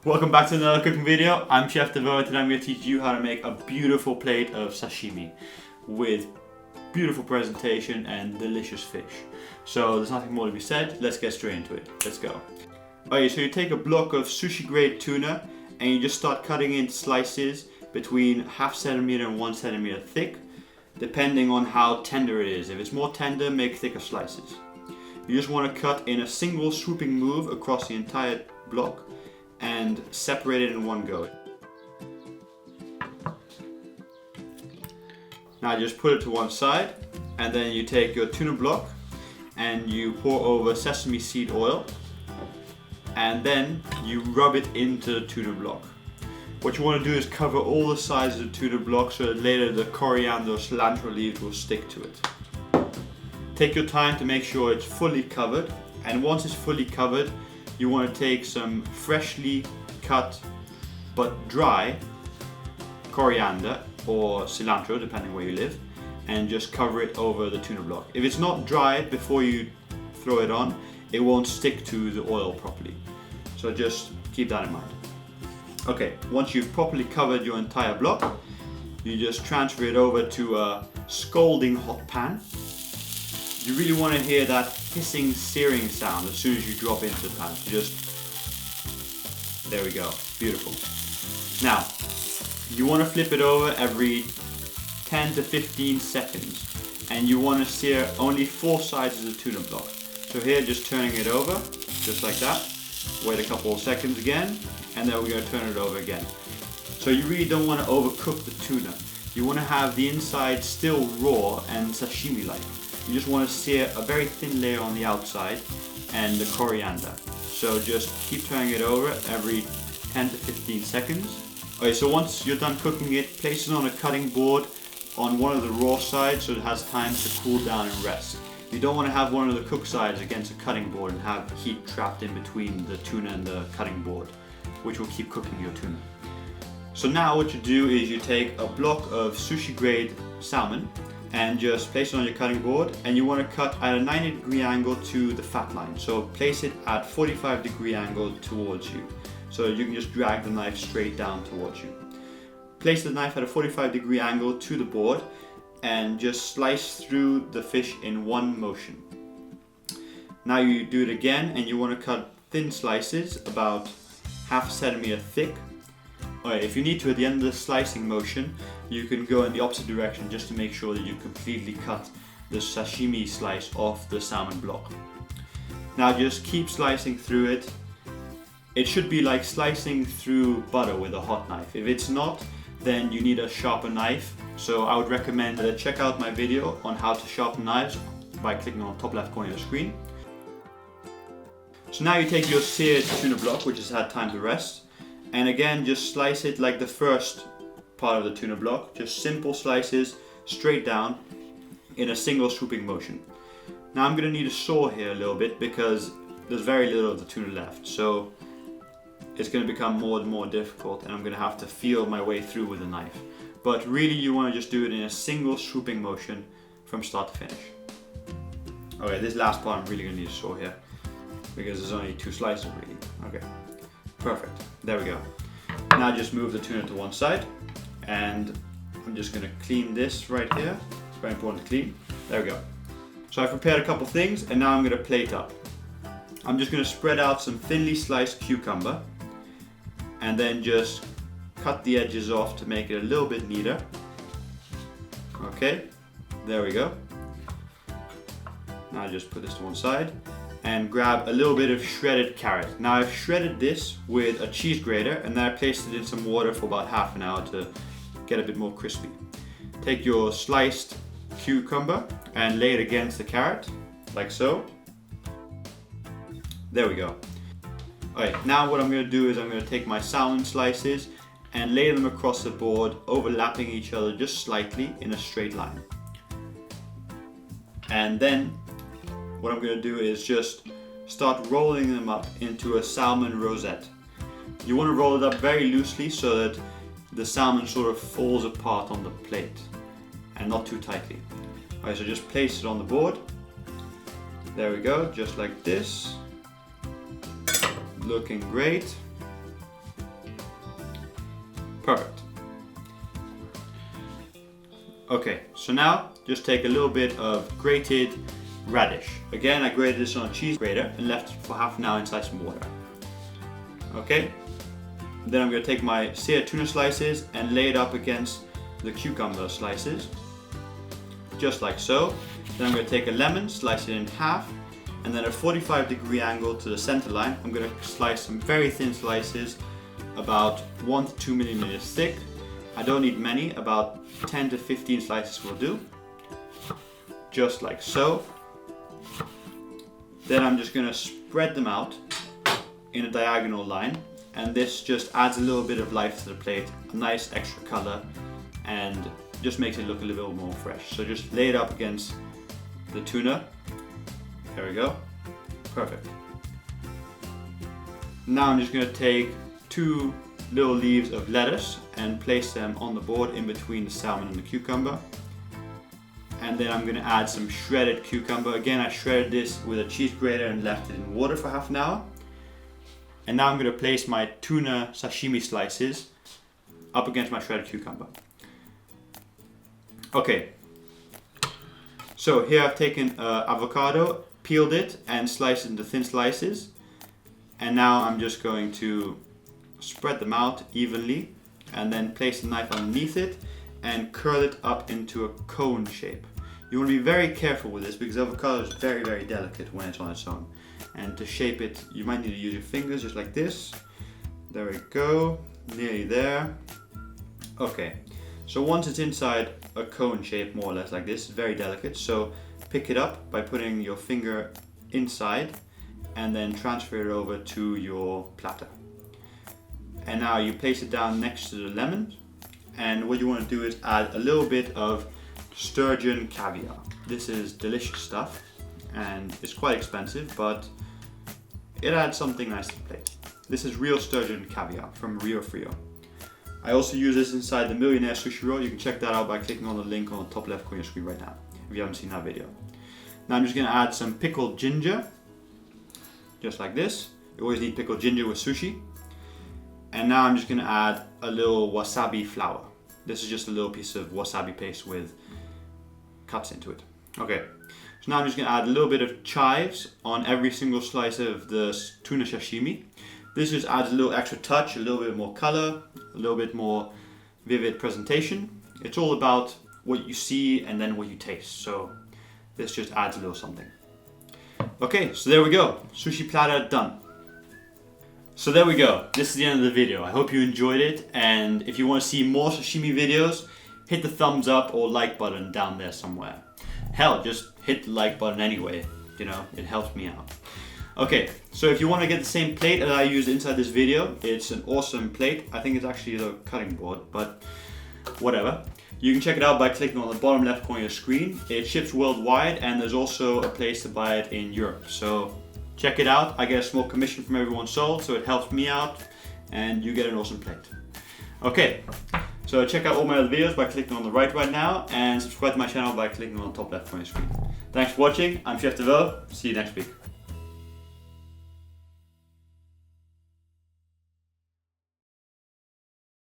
Welcome back to another cooking video. I'm Chef Devaux and today I'm going to teach you how to make a beautiful plate of sashimi with beautiful presentation and delicious fish. So there's nothing more to be said, let's get straight into it. Let's go. Okay, so you take a block of sushi grade tuna and you just start cutting into slices between 0.5 centimeter and 1 centimeter thick, depending on how tender it is. If it's more tender, make thicker slices. You just want to cut in a single swooping move across the entire block and separate it in one go. Now just put it to one side and then you take your tuna block and you pour over sesame seed oil and then you rub it into the tuna block. What you want to do is cover all the sides of the tuna block so that later the coriander or cilantro leaves will stick to it. Take your time to make sure it's fully covered, and once it's fully covered you want to take some freshly cut but dry coriander or cilantro, depending where you live, and just cover it over the tuna block. If it's not dried before you throw it on, it won't stick to the oil properly. So just keep that in mind. Okay, once you've properly covered your entire block, you just transfer it over to a scalding hot pan. You really want to hear that hissing, searing sound as soon as you drop into the pan. There we go, beautiful. Now, you want to flip it over every 10 to 15 seconds, and you want to sear only 4 sides of the tuna block. So here, just turning it over, just like that. Wait a couple of seconds again, and then we're going to turn it over again. So you really don't want to overcook the tuna. You want to have the inside still raw and sashimi-like. You just want to sear a very thin layer on the outside and the coriander. So just keep turning it over every 10 to 15 seconds. Okay, so once you're done cooking it, place it on a cutting board on one of the raw sides so it has time to cool down and rest. You don't want to have one of the cooked sides against a cutting board and have heat trapped in between the tuna and the cutting board, which will keep cooking your tuna. So now what you do is you take a block of sushi grade salmon and just place it on your cutting board, and you want to cut at a 90-degree angle to the fat line. So place it at 45-degree angle towards you. So you can just drag the knife straight down towards you. Place the knife at a 45-degree angle to the board and just slice through the fish in one motion. Now you do it again and you want to cut thin slices about 0.5 centimeter thick. Alright, if you need to at the end of the slicing motion, you can go in the opposite direction just to make sure that you completely cut the sashimi slice off the salmon block. Now just keep slicing through it. It should be like slicing through butter with a hot knife. If it's not, then you need a sharper knife. So I would recommend that check out my video on how to sharpen knives by clicking on the top left corner of your screen. So now you take your seared tuna block, which has had time to rest, and again just slice it like the first part of the tuna block, just simple slices straight down in a single swooping motion. Now I'm going to need a saw here a little bit because there's very little of the tuna left, so it's going to become more and more difficult and I'm going to have to feel my way through with a knife. But really you want to just do it in a single swooping motion from start to finish. Okay, this last part I'm really going to need a saw here because there's only 2 slices really. Okay, perfect. There we go. Now just move the tuna to one side and I'm just going to clean this right here. It's very important to clean. There we go. So I've prepared a couple things and now I'm going to plate up. I'm just going to spread out some thinly sliced cucumber and then just cut the edges off to make it a little bit neater. Okay, there we go. Now just put this to one side and grab a little bit of shredded carrot. Now I've shredded this with a cheese grater and then I placed it in some water for about half an hour to get a bit more crispy. Take your sliced cucumber and lay it against the carrot, like so. There we go. Alright, now what I'm going to do is I'm going to take my salmon slices and lay them across the board, overlapping each other just slightly in a straight line. And then what I'm going to do is just start rolling them up into a salmon rosette. You want to roll it up very loosely so that the salmon sort of falls apart on the plate and not too tightly. Alright, so just place it on the board. There we go, just like this. Looking great. Perfect. Okay, so now just take a little bit of grated radish. Again, I grated this on a cheese grater and left it for half an hour inside some water. Okay, then I'm going to take my seared tuna slices and lay it up against the cucumber slices, just like so. Then I'm going to take a lemon, slice it in half, and then at a 45-degree angle to the center line, I'm going to slice some very thin slices, about 1 to 2 millimeters thick. I don't need many, about 10 to 15 slices will do, just like so. Then I'm just going to spread them out in a diagonal line, and this just adds a little bit of life to the plate, a nice extra color, and just makes it look a little bit more fresh. So just lay it up against the tuna. There we go. Perfect. Now I'm just going to take 2 little leaves of lettuce and place them on the board in between the salmon and the cucumber. And then I'm going to add some shredded cucumber. Again, I shredded this with a cheese grater and left it in water for half an hour. And now I'm going to place my tuna sashimi slices up against my shredded cucumber. Okay, so here I've taken avocado, peeled it and sliced it into thin slices. And now I'm just going to spread them out evenly and then place the knife underneath it and curl it up into a cone shape. You want to be very careful with this because avocado is very, very delicate when it's on its own. And to shape it, you might need to use your fingers just like this. There we go, nearly there. Okay, so once it's inside a cone shape, more or less like this, very delicate. So pick it up by putting your finger inside and then transfer it over to your platter. And now you place it down next to the lemon. And what you want to do is add a little bit of sturgeon caviar. This is delicious stuff and it's quite expensive, but it adds something nice to the plate. This is real sturgeon caviar from Rio Frio. I also use this inside the Millionaire Sushi Roll. You can check that out by clicking on the link on the top left corner of your screen right now, if you haven't seen that video. Now I'm just going to add some pickled ginger, just like this. You always need pickled ginger with sushi. And now I'm just going to add a little wasabi flour. This is just a little piece of wasabi paste with cuts into it. Okay, so now I'm just going to add a little bit of chives on every single slice of the tuna sashimi. This just adds a little extra touch, a little bit more color, a little bit more vivid presentation. It's all about what you see and then what you taste. So this just adds a little something. Okay, so there we go. Sushi platter done. So there we go. This is the end of the video. I hope you enjoyed it. And if you want to see more sashimi videos, hit the thumbs up or like button down there somewhere. Hell, just hit the like button anyway. You know, it helps me out. Okay, so if you want to get the same plate that I used inside this video, it's an awesome plate. I think it's actually a cutting board, but whatever. You can check it out by clicking on the bottom left corner of your screen. It ships worldwide and there's also a place to buy it in Europe. So check it out. I get a small commission from everyone sold, so it helps me out and you get an awesome plate. Okay, so check out all my other videos by clicking on the right now and subscribe to my channel by clicking on the top left corner of your screen. Thanks for watching. I'm Chef Devaux. See you next week.